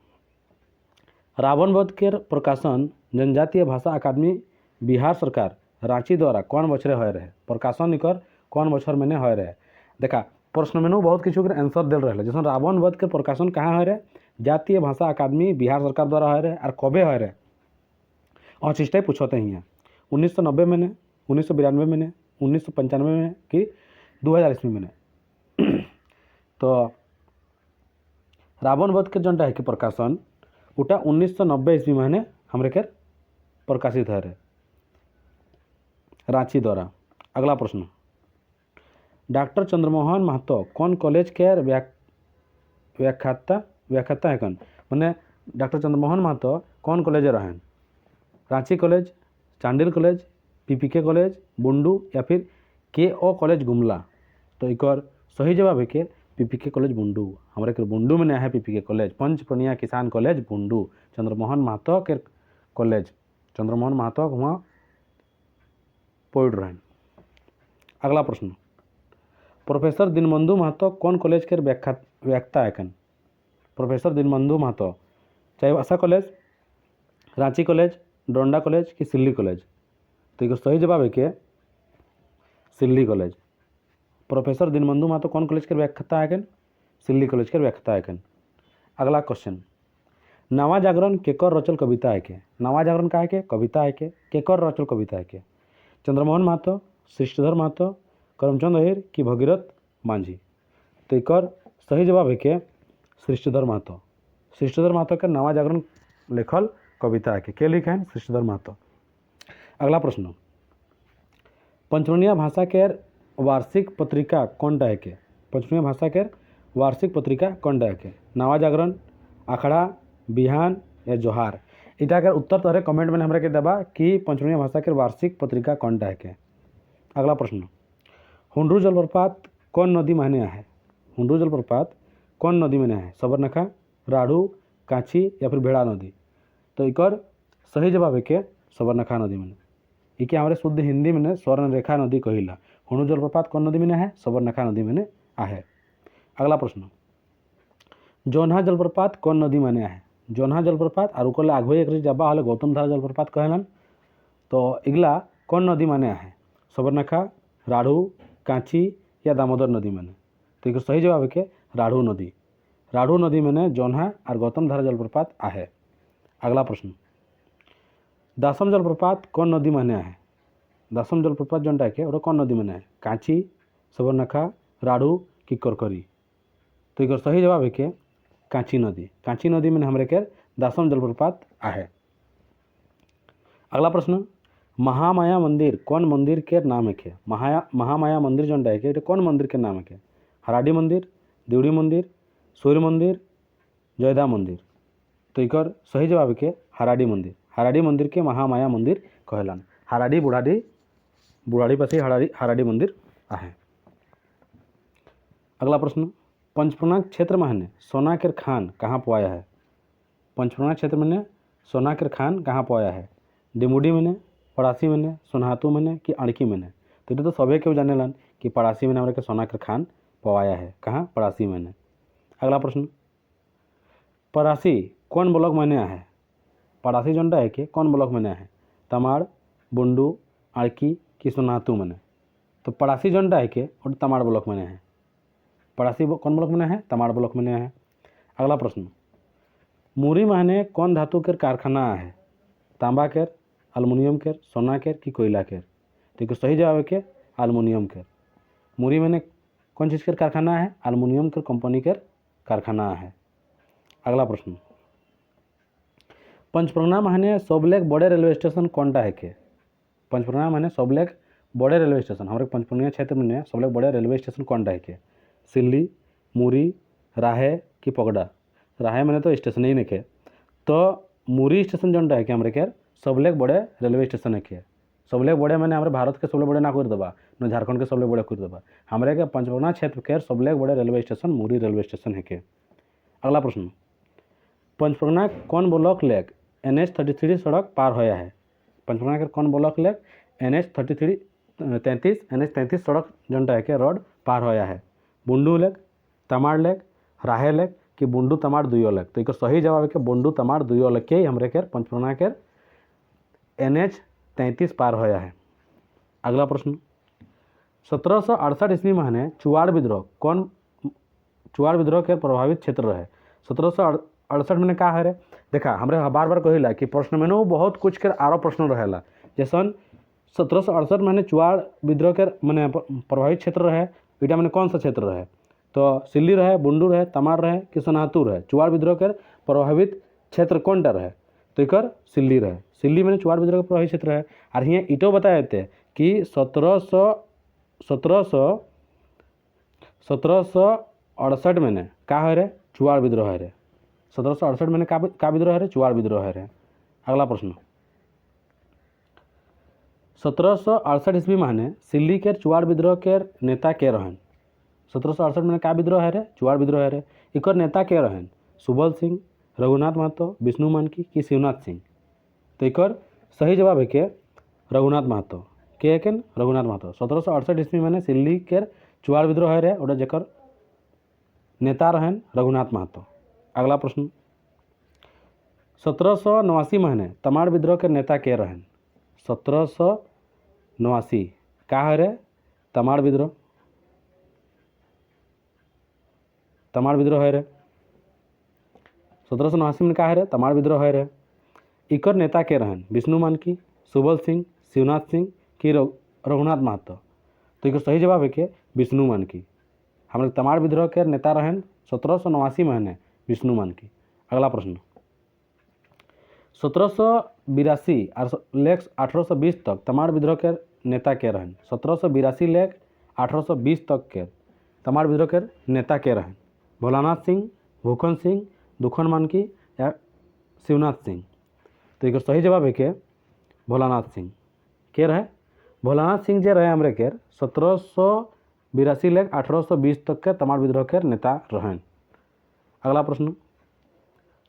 रावण वध के प्रकाशन जनजातीय भाषा अकादमी बिहार सरकार रांची द्वारा कौन बछरे होय रहे? प्रकाशन इकर कौन बछर में होय रहे? देखा प्रश्न में बहुत किछु के आंसर दिल रहे। जैसे रावण वध के प्रकाशन कहाँ होय रहे? जातीय भाषा अकादमी बिहार सरकार द्वारा होय रहे। और कबे होय रहे? और चीज़टाई पूछते ही हैं 1990 में, 1992 में, 1995 में कि 2000 ईस्वी में। तो रावण वध के जनटा है कि प्रकाशन उटा 1990 ईस्वी में हमरे के प्रकाशित है रांची द्वारा। अगला प्रश्न, डॉक्टर चंद्रमोहन महतो कौन कॉलेज के व्याख्याता है कौन? मैंने डॉक्टर चंद्रमोहन महतो कौन कॉलेज रहें? Ranchi college, Chandil college, PPK college, Bundu या फिर KO कॉलेज गुमला? तो एक और सही जवाब है कि पीपीके कॉलेज बुंडू। हमारे के बुंडू में है पीपीके कॉलेज, पंचप्रणिया किसान कॉलेज बुंडू, चंद्रमोहन महतो के कॉलेज। चंद्रमोहन महतो वहाँ पढ़ रहे हैं। अगला प्रश्न, प्रोफेसर दीनबंधु महतो कौन कॉलेज के व्याख्याता है कन? प्रोफेसर दीनबंधु महतो चाहे भाषा college, Ranchi college, Donda college कि सिल्ली कॉलेज? तो एक सही जवाब है कि सिल्ली कॉलेज। प्रोफेसर दीनबंधु महतो कौन कॉलेज के व्याख्याता है? सिल्ली कॉलेज के व्याख्याता है। अगला क्वेश्चन, नवा जागरण केकर रचल कविता है के? नवा जागरण का है के कविता है के केकर रचल कविता है के? चंद्रमोहन महतो, सृष्टिधर महतो, करमचंद अहिर कि भगीरथ मांझी? तो एक सही जवाब है कि सृष्टिधर महतो। सृष्टिधर महतो के नवा जागरण लेखल कविता है के लिखे हैं सृष्टिधर महतो। अगला प्रश्न, पंचमनिया भाषा के वार्षिक पत्रिका कौन है के? पंचमनिया भाषा के वार्षिक पत्रिका कौन है के? नवा जागरण, आखड़ा, बिहान या जोहार? इटा के उत्तर तोहरे कमेंट में हमरा के देबा कि पंचमनिया भाषा के वार्षिक पत्रिका कौन है के। अगला प्रश्न, हुंडरू जलप्रपात कौन नदी में है? हुंडरू जलप्रपात कौन नदी में है? सबरनखा, राढ़ू, कांची या फिर भेड़ा नदी? तो एक सही जवाब है कि सबरनखा नदी में। इके हमारे शुद्ध हिंदी में स्वर्णरेखा नदी कहिला। हुंडरू जलप्रपात कौन नदी में है? सबरनखा नदी में आहे। अगला प्रश्न, जोन्हा जलप्रपात कौन नदी में है? जोन्हा जलप्रपात और ओकर आगो एक जाबा हले गौतम धारा जलप्रपात कहलन। तो इगला कौन नदी में है? सबरनखा, राढ़ू, कांची या दामोदर नदी में? तो एक सही जवाब है कि राढ़ू नदी। राढ़ू नदी में जोन्हा और गौतम धारा जलप्रपात आहे। अगला प्रश्न, दासम जलप्रपात कौन नदी में है? दासम जलप्रपात जोन है वो कौन नदी में है? कांची, सबरनखा, राढ़ू कि करकरी? तो एक सही जवाब है कि कांची नदी। कांची नदी में हमारे के दासम जलप्रपात आहे। अगला प्रश्न, महामाया मंदिर कौन मंदिर के नाम है? महामाया मंदिर जो है कौन मंदिर के नाम है? हराडी मंदिर, देवड़ी मंदिर, सूर्य मंदिर, जयदा मंदिर? तो एक सही जवाब है कि हराडी मंदिर। हराडी मंदिर के महामाया मंदिर कहलान। हराडी बुढ़ाड़ी पास हराडी मंदिर आहे। अगला प्रश्न, पंचपूर्णांक क्षेत्र में सोना के खान कहाँ पाया है? पंचपूर्णांक क्षेत्र में सोना के खान कहाँ पाया है? डिमुडी में, पड़ासी में, सोनहातू में कि अड़की में? तो ये तो सभी क्यों जाने कि पड़ासी में हमारे के सोना के खान पवाया है। कहाँ? पड़ासी में। अगला प्रश्न, पड़ासी कौन ब्लॉक में है? पड़ासी जो है कि कौन ब्लॉक में है? तमाड़, बुंडू, अड़की कि सोनहातू में? तो पड़ासी जो है कि तमाड़ ब्लॉक में है। पड़ासी कौन ब्लॉक में है? तमाड़ ब्लॉक में है। अगला प्रश्न, मुरी महने कौन धातु के कारखाना है? तांबा के, अलमुनियम के, सोना के कि कोयला के? तो सही जवाब है कि अलमुनियम के। मुरी मैंने कौन चीज़ के कारखाना है? अलमुनियम के कंपनी के कारखाना है। अगला प्रश्न, पंचप्रगना महने सबलेग बड़े रेलवे स्टेशन कौन है के? पंचप्रगना महने सबलेग बड़े रेलवे स्टेशन हमारे पंचप्रगना क्षेत्र में सबलेग बड़े रेलवे स्टेशन कौन है के? सिल्ली, मुरी, राहे कि पगड़ा? राहे मैंने तो स्टेशन ही नहीं के। तो मुरी स्टेशन जो है कि हमारे के सबलेग बड़े रेलवे स्टेशन है के। सबलेग बड़े मैंने हमारे भारत के सबले बड़े ना कर देबा न झारखंड के सबले बड़े कर देबा। हमारे के पंचप्रगना क्षेत्र के सबलेग बड़े रेलवे स्टेशन मुरी रेलवे स्टेशन है के। अगला प्रश्न, पंचप्रगना कौन ब्लॉक लेक NH-33 सड़क पार होया है? पंचप्रगना के कौन ब्लॉक लेक NH-33 सड़क जो है कि रोड पार होया है? बुंडू लेक, तमाड़ लेक, राहे लेक कि बुंडू तमाड़ दुयो लेक? तो एक सही जवाब है कि बुंडू तमाड़ दुयो लेक के हमारे के पंचप्रगना के NH-33 पार होया है। अगला प्रश्न, 1768 ईस्वी में चुवाड़ विद्रोह के प्रभावित क्षेत्र रहे। 1768 में का है रे? देखा हमारे बार बार कहिला कि प्रश्न में बहुत कुछ के आरो प्रश्न रहेला। जैसे 1768 में चुवाड़ विद्रोह के मैंने प्रभावित क्षेत्र रहे। इटा मैंने कौन सा क्षेत्र रहे? तो सिल्ली रहे, बुंडू रहे, तमाड़ रहे कि सोनहातू रहे? चुवाड़ विद्रोह के प्रभावित क्षेत्र कौन टा रहे? तो एक सिल्ली रहे। सिल्ली मैंने चुवाड़ विद्रोह के प्रभावित क्षेत्र है। और यहाँ इटो बताए थे कि 1768 में का है रे? चुवाड़ विद्रोह है रे। 1768 में का विद्रोह है रे? चुवाड़ विद्रोह है रे। अगला प्रश्न, 1768 ईस्वी में सिल्ली के चुवाड़ विद्रोह के नेता के रहन? 1768 में का विद्रोह है रे? चुवाड़ विद्रोह है रे। इकर नेता के रहन? सुबल सिंह, रघुनाथ महतो, विष्णु मानकी कि शिवनाथ सिंह? तो इकर सही जवाब है कि रघुनाथ महतो के रघुनाथ महतो। 1768 ईस्वी में सिल्ली के चुवाड़ विद्रोह है रे और जकर नेता रहन रघुनाथ महतो। अगला प्रश्न, 1789 महीने तमाड़ विद्रोह के नेता के रहन। 1789 का है रे तमाड़ विद्रोह, तमाड़ विद्रोह है रे 1789 में का है रे तमाड़ विद्रोह है रे। इकर नेता के रहन विष्णु मानकी, सुबल सिंह, शिवनाथ सिंह कि रघुनाथ महतो। तो इकर सही जवाब है कि विष्णु मानकी। हमारे तमाड़ विद्रोह के नेता रहन 1789 महीने विष्णु मानकी। अगला प्रश्न 1782 लेख 1820 तक तमाड़ विद्रोह के नेता के रहन। 1782 लेख 1820 तक के तमाड़ विद्रोह के नेता के रहन भोलानाथ सिंह, भूखन सिंह, दुखन मानकी या शिवनाथ सिंह। तो एक सही जवाब है कि भोलानाथ सिंह के रहे। भोलानाथ सिंह जे रहे हमरे के 1782 लेख 1820 तक के तमाड़ विद्रोह के नेता रहन। अगला प्रश्न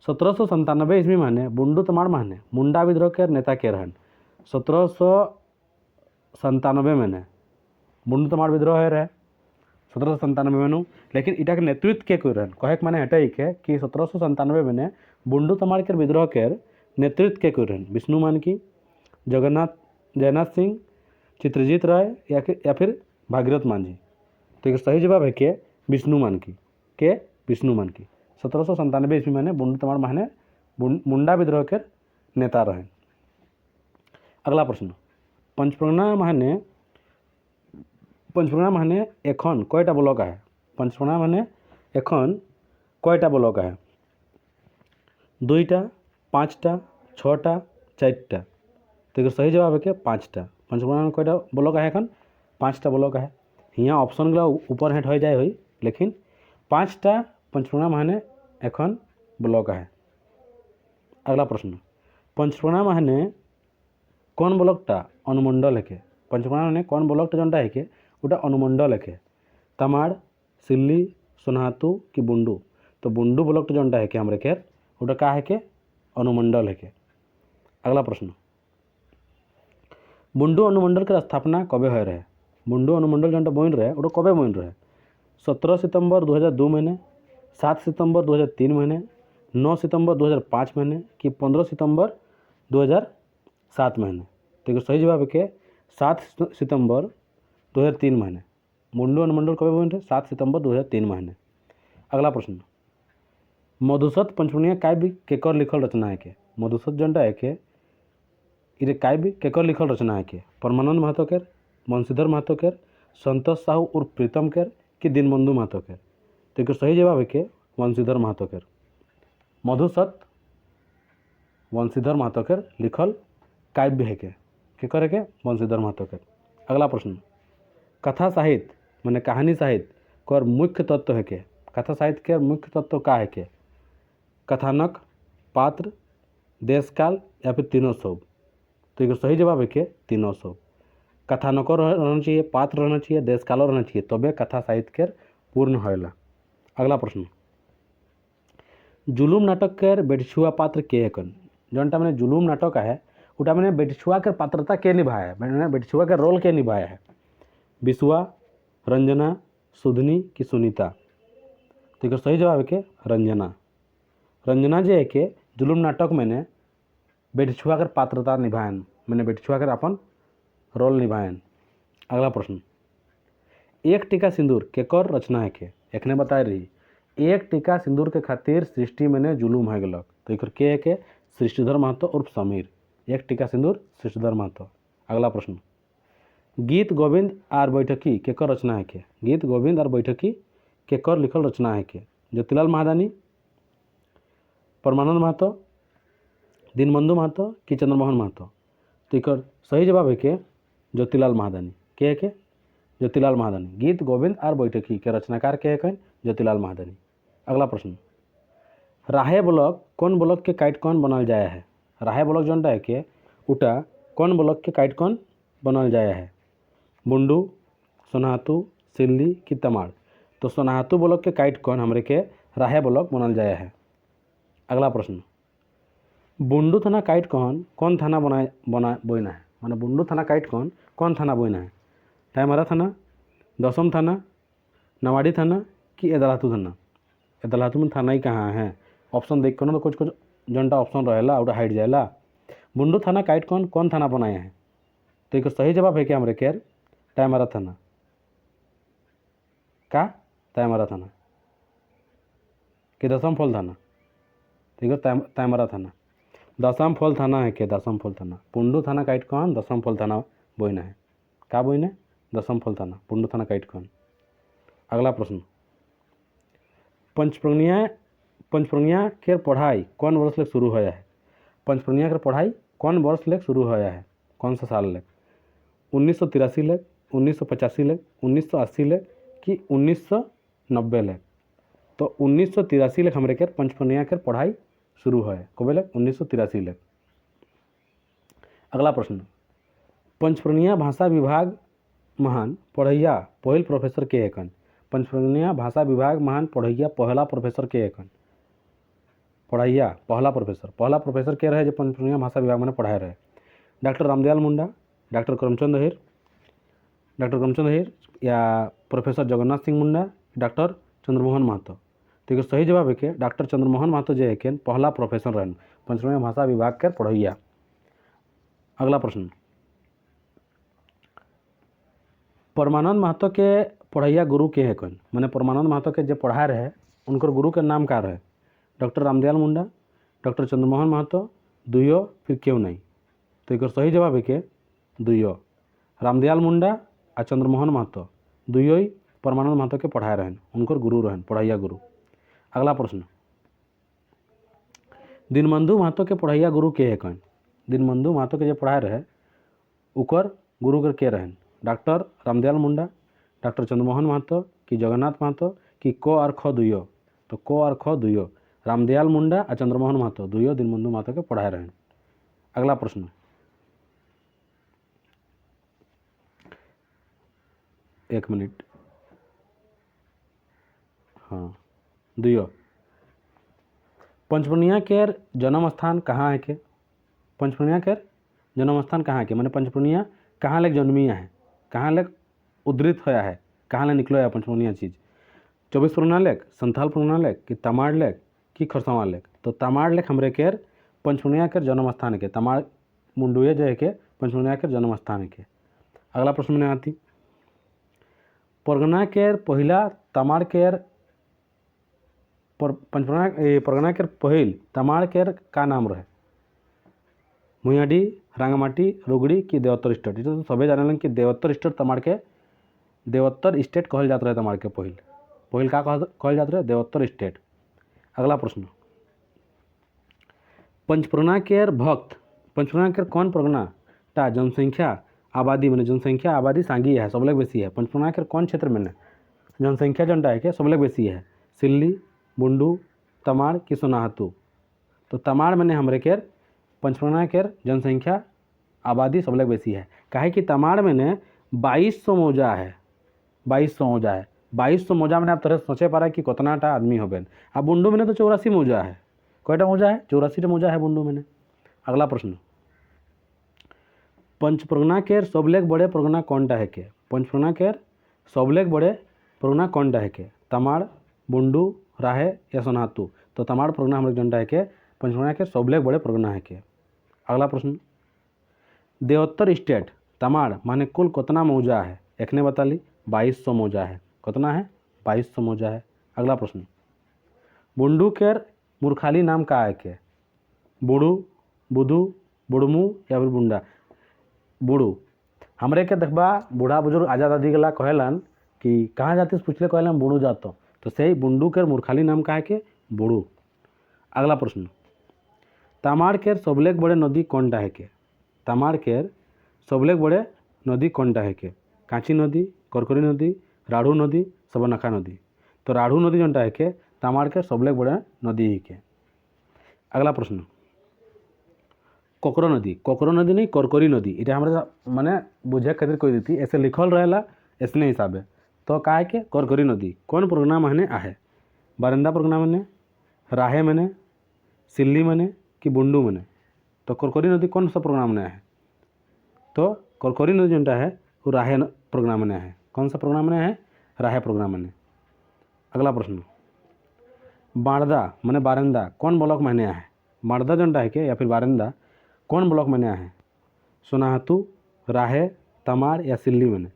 1797 ईस्वी महीने बुंडू तमाड़ महीने मुंडा विद्रोह के नेता के रहन। 1797 महीने बुंडू तमाड़ विद्रोह है रहे 1797 में, लेकिन इटा के नेतृत्व के कोई रहन कहे माने हटे है कि 1797 में बुंडू तमाड़ के विद्रोह के नेतृत्व के कोई रहन विष्णु मानकी, जयनाथ सिंह, चित्रजीत राय या फिर भागीरथ मांझी। तो एक सही जवाब है कि विष्णु मानकी के विष्णु मानकी 1797 ईस्वी में बुंडू तमाड़ महीने मुंडा विद्रोह के नेता रहे। अगला प्रश्न पंचप्रगना महीने एखन कयटा ब्लॉक है। पंचप्रगना महीने एखन कयटा ब्लॉक है 2टा, 5टा, 6टा, 4टा। तो एक सही जवाब है कि 5टा। पंचप्रगना में कयटा ब्लॉक है एखन 5टा ब्लॉक है। यहाँ ऑप्शन गला ऊपर हेठ हो जाए हुई, लेकिन 5टा पंचप्रगना महीने एखन ब्लॉक है। अगला प्रश्न पंचप्रगना महीने कौन ब्लॉकटा अनुमंडल है के। पंचप्रगना महीने कौन ब्लॉकटा जोटा है कि उटा अनुमंडल है के तमाड़, सिल्ली, सोनहातू कि बुंडू। तो बुंडू ब्लॉकटा जोटा है कि हमारे के उटा का है के अनुमंडल है के। अगला प्रश्न बुंडू अनुमंडल के स्थापना कबे हो रहे। बुंडू अनुमंडल जोटा बन रहे उटा कबे बन रहे 17 सितंबर 2002 महीने, 7 सितंबर 2003 महीने, 9 सितंबर 2005 महीने कि 15 सितंबर 2007 महीने। तो सही जवाब है कि 7 सितंबर 2003 महीने बुंडू अनुमंडल कब बन रहे 7 सितंबर 2003 महीने। अगला प्रश्न मधुसत पंचमणिया काव्य केकर लिखल रचना है के। मधुसत जोटा है कि ये काव्य केकर लिखल रचना है कि परमानंद महतो केर, बंशीधर महतो केर, संतोष साहू उर्फ प्रीतम केर कि दीनबंधु महतो केर। तो एक सही जवाब है कि बंशीधर महतो केर। मधुसत बंशीधर महतो केर लिखल काव्य है के करे के बंशीधर महतो केर। अगला प्रश्न कथा साहित्य माने कहानी साहित्य कर मुख्य तत्व है के। कथा साहित्य के मुख्य तत्व का है के कथानक, पात्र, देशकाल या फिर तीनों सब। तो एक सही जवाब है कि तीनों सब। कथानक रहना चाहिए, पात्र रहना चाहिए, देशकाल रहना चाहिए, तबे कथा साहित्य के पूर्ण होला। अगला प्रश्न जुलूम नाटक के बेटछुआ पात्र के है कन। जोटा मैंने जुलूम नाटक है उटा मैंने बेटछुआ के पात्रता के निभाया है, मैंने बेटछुआ के रोल के निभाया है बिस्वा, रंजना, सुधनी कि सुनीता। तो एक सही जवाब है कि रंजना। रंजना जे है कि जुलूम नाटक मैंने बेटछुआ के पात्रता निभायन, मैंने बेटछुआ के अपन रोल निभायन। अगला प्रश्न एक टीका सिंदूर केकर रचना है के। एखने बता रही एक टीका सिंदूर के खातिर सृष्टि मैंने जुलूम है गलक। तो एक के है के सृष्टिधर महतो उर्फ समीर। एक टीका सिंदूर सृष्टिधर महतो। अगला प्रश्न गीत गोविंद आर बैठकी केकर रचना है के। गीत गोविंद आर बैठकी केकर लिखल रचना है के ज्योतिलाल महादानी, परमानंद महतो, दीनबंधु महतो कि चंद्रमोहन महतो। तो एक सही जवाब है कि ज्योतिलाल महादानी के है के ज्योतिलाल महादानी। गीत गोविंद आर बैठकी के रचनाकार के है ज्योतिलाल महादानी। अगला प्रश्न राहे ब्लॉक कौन ब्लॉक के काइट कौन बनल जाया है। राहे ब्लॉक जोटा है कि उटा कौन ब्लॉक के काइट कौन बनल जाया है बुंडू, सोनहातू, सिल्ली कि तमाड़। तो सोनहातू ब्लॉक के काइट कौन हमरे के राहे ब्लॉक बनल जाया है। अगला प्रश्न बुंडू थाना काइट कौन थाना बोना है, माने बुंडू थाना काइट कौन थाना बोना है टाइमरा थाना, दसम थाना, नवाड़ी थाना कि एदलातू थाना। एदलातू में थाना ही कहाँ है ऑप्शन देख कर तो कुछ जनटा ऑप्शन रहेला और हाइट जाएला। बुंडू थाना काइट कौन थाना बनाए हैं? तो एक सही जवाब है क्या हमरे केर टाइमरा थाना का टाइमरा थाना कि दसम फॉल थाना? ठीक है, टाइमरा थाना दसम फॉल थाना है के दसम फॉल थाना। पुंडू थाना काइट कौन दसम फॉल थाना बोइना है का बोइना दसम फॉल थाना पुंडू थाना काइट कौन। अगला प्रश्न, पंचप्रज्ञा के पढ़ाई कौन वर्ष ले शुरू होया है? पंचप्रज्ञा के पढ़ाई कौन वर्ष ले शुरू होया है? कौन सा साल ले? 1983 ले, 1985 ले, 1980 ले कि 1990 ले? तो 1983 ले हमरे के पंचप्रज्ञा के पढ़ाई शुरू है कब ले? 1983 ले। अगला प्रश्न, पंचप्रज्ञा भाषा विभाग महान पढ़ैया पहिल प्रोफेसर के एकन? पंचप्रज्ञा भाषा विभाग महान पढ़ैया पहला प्रोफेसर के एकन? पढ़ैया पहला प्रोफेसर के रहे जो पंचप्रज्ञा भाषा विभाग में पढ़ाए रहे? डॉक्टर रामदयाल मुंडा, डॉक्टर करमचंद अहिर या प्रोफेसर जगन्नाथ सिंह मुंडा, डॉक्टर चंद्रमोहन महतो? तो एक सही जवाब है कि डॉक्टर चंद्रमोहन महतो जो है कि पहला प्रोफेसर रहन पंचप्रज्ञा भाषा विभाग के पढ़ैया। अगला प्रश्न, परमानंद महतो के पढ़ैया गुरु के है कौन? मैंने परमानंद महतो के जो पढ़ा रहे उनकर गुरु के नाम का रहे? डॉक्टर रामदयाल मुंडा, डॉक्टर चंद्रमोहन महतो, दुयो फिर क्यों नहीं? तो एक सही जवाब है कि दुयो रामदयाल मुंडा और चंद्रमोहन महतो दुयो ही परमानंद महतो के पढ़ाए रहन उनकर गुरु रहन पढ़ैया गुरु। अगला प्रश्न, दीनबंधु महतो के पढ़ैया गुरु के है कौन? दीनबंधु महतो के जो पढ़ाए रहे उकर गुरु के रहन? डॉक्टर रामदयाल मुंडा, डॉक्टर चंद्रमोहन महतो कि जगन्नाथ महतो कि को और ख दुयो? तो को और ख दुयो रामदयाल मुंडा और चंद्रमोहन महतो दुयो दीनबंधु महतो के पढ़ाए रहन। अगला प्रश्न, एक मिनट, हाँ दुयो पंचप्रज्ञा के जन्म स्थान कहाँ है के? पंचप्रज्ञा के जन्म स्थान कहाँ है के? मैंने पंचप्रज्ञा कहाँ ले जन्मिया है, कहाँ ले उद्धृत होया है, कहाँ ले निकलो है पंचप्रज्ञा चीज़? 24 परगना लेक, संथाल परगना लेक कि तमाड़ लेक कि खरसावां लेक? तो तमाड़ लेक हमरे के पंचप्रज्ञा के जन्म स्थान के तमाड़ मुंडुए जो है के पंचप्रज्ञा के जन्म स्थान के। अगला प्रश्न में आती, परगना के पहिला तमाड़ के परगना के पहिल तमाड़ के का नाम रहे? मुयाडी, रांगामाटी, रोगड़ी कि देवोत्तर स्टेट? तो सबे जाने कि देवोत्तर स्टेट तमाड़ के देवोत्तर स्टेट कहल जात रहे तमाड़ के पहिल का कहल जात रहे? देवोत्तर स्टेट। अगला प्रश्न, पंचप्रज्ञा के भक्त पंचप्रज्ञा के कौन परगना टा जनसंख्या आबादी मैंने जनसंख्या आबादी सांगी है सबले बेसी है? पंचप्रज्ञा के कौन क्षेत्र में जनसंख्या जनटा है कि सबले बेसी है? सिल्ली, बुंडू, तमाड़ कि सोनाहातू? तो तमाड़ मैंने हमरे के पंचप्रज्ञा के जनसंख्या आबादी सबले बेसी है काहे कि तमाड़ मैंने 2200 मौजा है 2200 मौजा मैंने आप तरह सोचे पा रहा है कि कितना टा आदमी हो बेन। अब बुंडू मैंने तो 84 मौजा है, कोईटा मौजा है? 84 मौजा है बुंडू मैंने। अगला प्रश्न, पंचप्रज्ञा के सबले बड़े परगना कौनटा है के? पंचप्रज्ञा के सबले बड़े परगना कौनटा है के? तमाड़, बुंडू, राहे या सोनाहातू? तो तमाड़ परगना हमारे जनटा है के पंचप्रज्ञा के सबले बड़े परगना है के। अगला प्रश्न, देवोत्तर स्टेट तमाड़ माने कुल कितना मौजा है? एक ने बता ली 2200 मौजा है। कितना है? 2200 मौजा है। अगला प्रश्न, बुंडू के मूर्खाली नाम का है के? बुड़ू, बुधू, बुड़मू या फिर बुंडा? बुड़ू हमरे के देखबा बूढ़ा बुजुर्ग आजा दादी गला कहलन कि कहाँ जाते पूछले कहलन बुड़ू जातो, तो सही बुंडू के मूर्खाली नाम का है के? बुड़ू। अगला प्रश्न, तमाड़ के सबले बड़े नदी कौनटा है के? तमाड़ के सबले बड़े नदी कौनटा है के? कांची नदी, करकरी नदी, राढ़ू नदी, सबनखा नदी? तो राढ़ू नदी जनटा है के तमाड़ के सबले बड़े नदी ही के। अगला प्रश्न, कोकरो नदी नहीं करकरी नदी इटा हमारे माने बुझे खातिर कोई देती ऐसे लिखल रहेला ऐसने हिसाबे। तो का है के करकरी नदी कौन परगना मैंने आहे? बारिंदा परगना मैंने, राहे मैंने, सिल्ली मैंने कि बुंडू मैंने? तो करकरी नदी कौन सा परगना मैंने है? तो करकरी नदी जनटा है वो राहे परगना मैंने है। कौन सा परगना मैंने है? राहे परगना मैंने। अगला प्रश्न, बारदा मैंने बारिंदा कौन ब्लॉक मैंने है? माड़दा जोनटा है के या फिर बारिंदा कौन ब्लॉक में है? सोनाहातू, राहे, तमाड़ या सिल्ली में?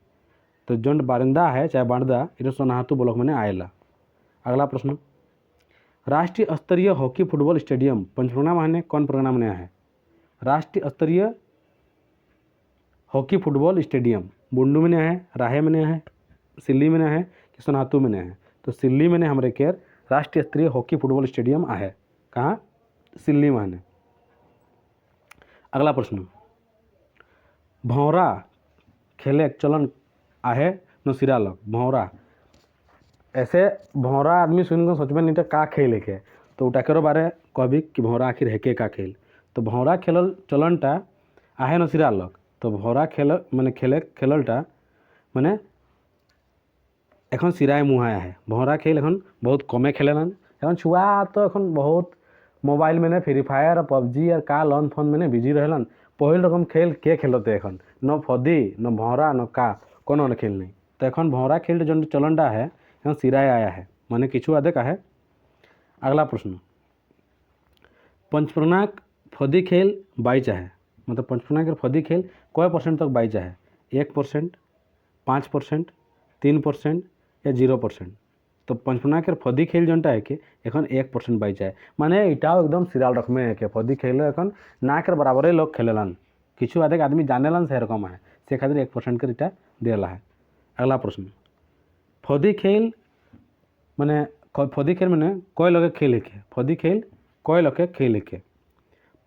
तो जो बारिंदा है चाहे बाड़दा ये सोनाहातू ब्लॉक में आएला। अगला प्रश्न, राष्ट्रीय स्तरीय हॉकी फुटबॉल स्टेडियम पंचमढ़ा में कौन परगना में है? राष्ट्रीय स्तरीय हॉकी फुटबॉल स्टेडियम बुंडू में है, राहे में है, सिल्ली में है कि सोनाहातू में है? तो सिल्ली में हमारे केर राष्ट्रीय स्तरीय हॉकी फुटबॉल स्टेडियम है। कहाँ? सिल्ली में है। अगला प्रश्न, भौरा खेले चलन आहे न सिरा लग? भौरा ऐसे भौरा आदमी सुन को सोचबे नहीं का खेल है, तो उटाकर बारे कहबी कि भौरा आखिर है का खेल? तो भौरा खेल चलनटा आहे न सिरा लग? तो भौरा खेल माने खेलटा माने एखन सिराय मुहाया है। भौरा खेल एखन बहुत कमे खेलेलान। एखन छुआ तो एखन बहुत मोबाइल में फ्री फायर और पबजी और का लन फन में बिजी रहलन। पहिल रकम खेल के खेलते एखन न फदी न भौरा न का कोनो खेल नहीं। तो एखन भौरा खेल जो चलनटा है एखन सिराय आया है, माने किछु आदे का है। अगला प्रश्न, पंचप्रना फदी खेल बाइचा है, मतलब पंचप्रना के फदी खेल कय % तक बाइचा है? 1%, 5%, 3% या 0%? तो पंचप्रना के फदी खेल जोनटा है कि एखन 1% बाइचा है, माने इटाओ एकदम सिराल रकमे है कि फदी खेल एखन ना के बराबर लोग खेलेलान। किछु आधे आदमी जानेलान से रकम है, से खातिर 1% के इटा देला है। अगला प्रश्न, फदी खेल माने फदी खेल माने कय लगे खेल के? फदी खेल कय लगे खेल के?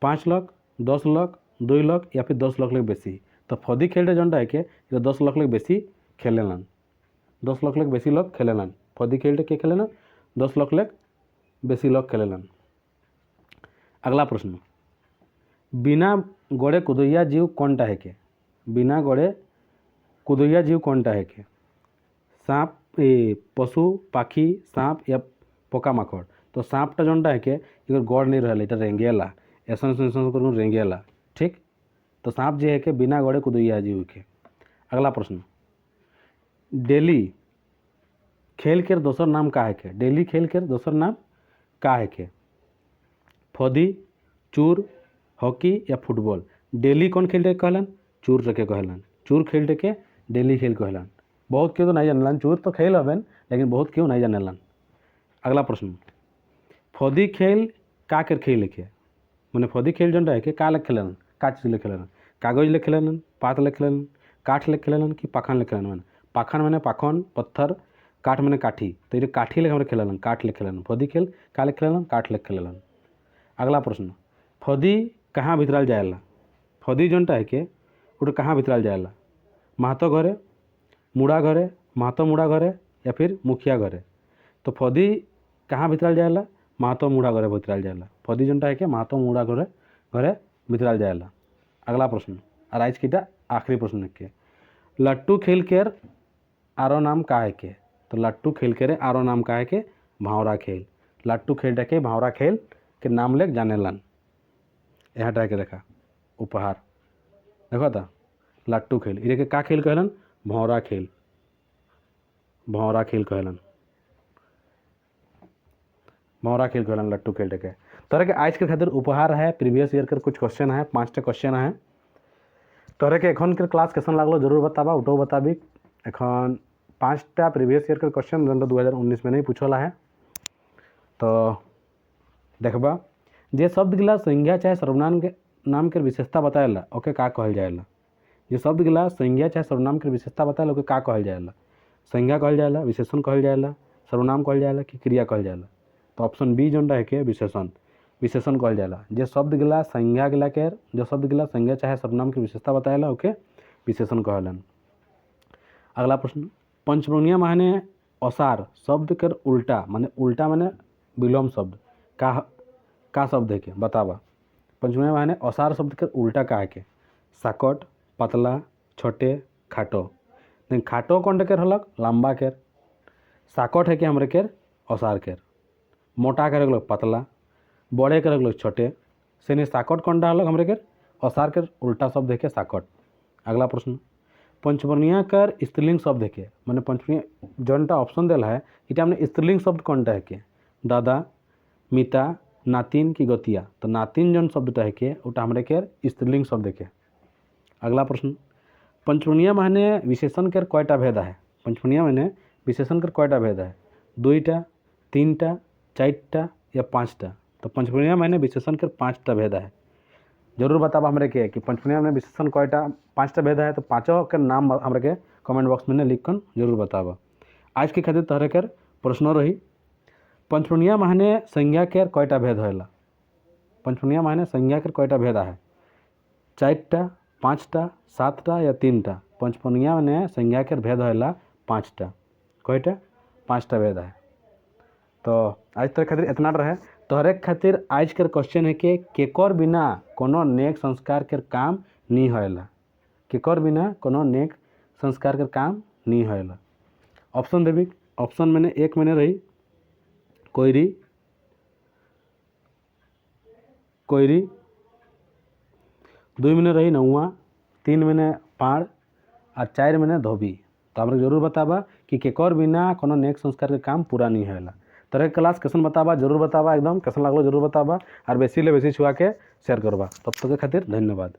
5 लाख, 10 लाख, 2 लाख या फिर 10 लाख लगे बेसी? तो फदी खेल जोनटा है कि 10 लाख लगे बेसी खेलेलान। 10 लाख लगे बेसी लोग खेलेलान। फदी खेल के खेलेलान 10 लाख लगे बेसी लोग खेलेलान। अगला प्रश्न, बिना गोड़े कुदैया जीव कौनटा है के? बिना गोड़े कुदैया जीव कौनटा है के? सांप, पशु, पाखी, सांप या पोका माकड़? तो सांपटा जोनटा है के गड़ नहीं रहा, इटा रेंगेला, ऐसा रेंगेला। ठीक, तो सांप जो है कि बिना गोड़े कुदैया जीव के। अगला प्रश्न, डेली खेल के दोसर नाम का है के? डेली खेल के दोसर नाम का है के? फदी, चूर, हॉकी या फुटबॉल? डेली कौन खेल कहलन? चूर रखे कहलन। चूर खेल के डेली खेल कहलन। बहुत क्यों तो नहीं जानेलान, चूर तो खेल हबेन लेकिन बहुत क्यों नहीं जानेलान। अगला प्रश्न, फदी खेल का के खेल के? मैंने फदी खेल जो है कि का ले खेलन? का चीज ले खेलन? कागज ले खेलन, पात ले खेलन, काठ ले खेलन कि पाखन ले खेलन? पाखन मैंने पाखन पत्थर, काठ मैंने काठी, तो ये काठी ले हमारे खेलन, काठ ले खेलन। फदी खेल का ले खेलन? काठ ले खेलन। अगला प्रश्न, फदी कहाँ भितरल जाएला? फदी जोनटा है कि वो कहाँ भितरल जाएला? महतो घरे, मुड़ा घरे, महतो मुड़ा घरे या फिर मुखिया घरे? तो फदी कहाँ भितरल जाएला? महतो मुड़ा घरे भितरल जाएला। फदी जोनटा है कि महतो मुड़ा घरे घरे भितरल जाएला। अगला प्रश्न, और आज कीटा आखिरी प्रश्न के, लट्टू खेल केर आरो नाम का है के? तो लट्टू खेल के आरो नाम का है के? भावरा खेल। लट्टू खेल के भावरा खेल के नाम ले जानेलन। यहाँ ट्राई के देखा उपहार देखो था लट्टू खेल, इरे के का खेल कहलन? भौरा खेल। भौरा खेल कहलन, भौरा खेल कहलन लट्टू खेल के। तरह के आज के खातिर उपहार है, प्रीवियस ईयर के कुछ क्वेश्चन है, 5टा क्वेश्चन है। तरह के एखन के क्लास कैसन लागलो जरूर बताबा, उठो बताबी। एखन 5टा प्रीवियस ईयर के क्वेश्चन 2019 में नहीं पूछला है, तो देखबा जे शब्द गिला संज्ञा चाहे सर्वनाम के नाम के विशेषता बताएला ओके का कहल जाएला? जे शब्द गिला संज्ञा चाहे सर्वनाम के विशेषता बताएला ओके का कहल जाएला? संज्ञा कहल जाएला, विशेषण कहल जाएला, सर्वनाम कहल जाएला कि क्रिया कहल जाएला? तो ऑप्शन बी जोन रहे के विशेषण, विशेषण कहल जाएला। जे शब्द गिला संज्ञा गिला के जो शब्द गिला संज्ञा चाहे सर्वनाम की विशेषता बताएला ओके विशेषण कहलन। अगला प्रश्न, पंचवर्णीय माने असार शब्द के उल्टा माने विलोम शब्द का शब्द है के? बतावा। पंचवर्णीय माने असार शब्द के उल्टा का है के? साकट, पतला, छोटे, खाटो। लेकिन खाटो कौन के हलक? लंबा के। साकट है कि हमारे के असार के। मोटा के रखल पतला, बड़े के रखल छोटे, से नहीं साकट कौन हलक हमारे के? असार के उल्टा शब्द है के साकट। अगला प्रश्न, पंचवर्णीय कर स्त्रीलिंग शब्द है के? मैंने पंचवर्णीय जोनटा ऑप्शन दिला है इटा हमने स्त्रीलिंग शब्द कौनटा है के? दादा, मिता, नातिन की गतिया। तो नातिन जौन शब्दटा है के उटा हमरे के स्त्रीलिंग शब्द के। अगला प्रश्न, पंचवर्णीय माने विशेषण के कयटा भेद है? पंचवर्णीय माने विशेषण के कयटा भेद है? 2टा, 3टा, 4टा या 5टा? तो पंचवर्णीय माने विशेषण के 5टा भेद है। जरूर बताबा हमरे के कि पंचवर्णीय माने विशेषण कयटा 5टा भेद है। तो पाँचों के नाम हमरे के कमेंट बॉक्स में लिख कर जरूर बताबा। आज के खातिर तहरे कर प्रश्न रही, पंचवर्णीय माने संज्ञा के कयटा भेद होला? पंचवर्णीय माने संज्ञा के कयटा भेद है? 4टा, 5टा, 7टा या 3टा? पंचवर्णीय माने संज्ञा के भेद होला 5टा। कयटा? 5टा भेद है। तो आज तक खातिर इतना रहे। तोहरे खातिर आज के क्वेश्चन है कि केकर बिना कोनो नेक संस्कार के काम नहीं होएला? केकर बिना कोनो नेक संस्कार के काम नहीं होएला? ऑप्शन देवी। ऑप्शन मैंने 1 मैंने रही कोयरी, कोयरी, 2 मैंने रही नौआ, 3 मैंने पाड़ और 4 मैंने धोबी। तो हमरा जरूर बताबा कि केकर बिना कोनो नेक संस्कार के काम पूरा नहीं होएला। तरह क्लास कैसन बताबा जरूर बताबा, एकदम कैसन लागलो जरूर बताबा और बेसी ले बेसी छुआ के शेयर करबा। तब तक के खातिर धन्यवाद।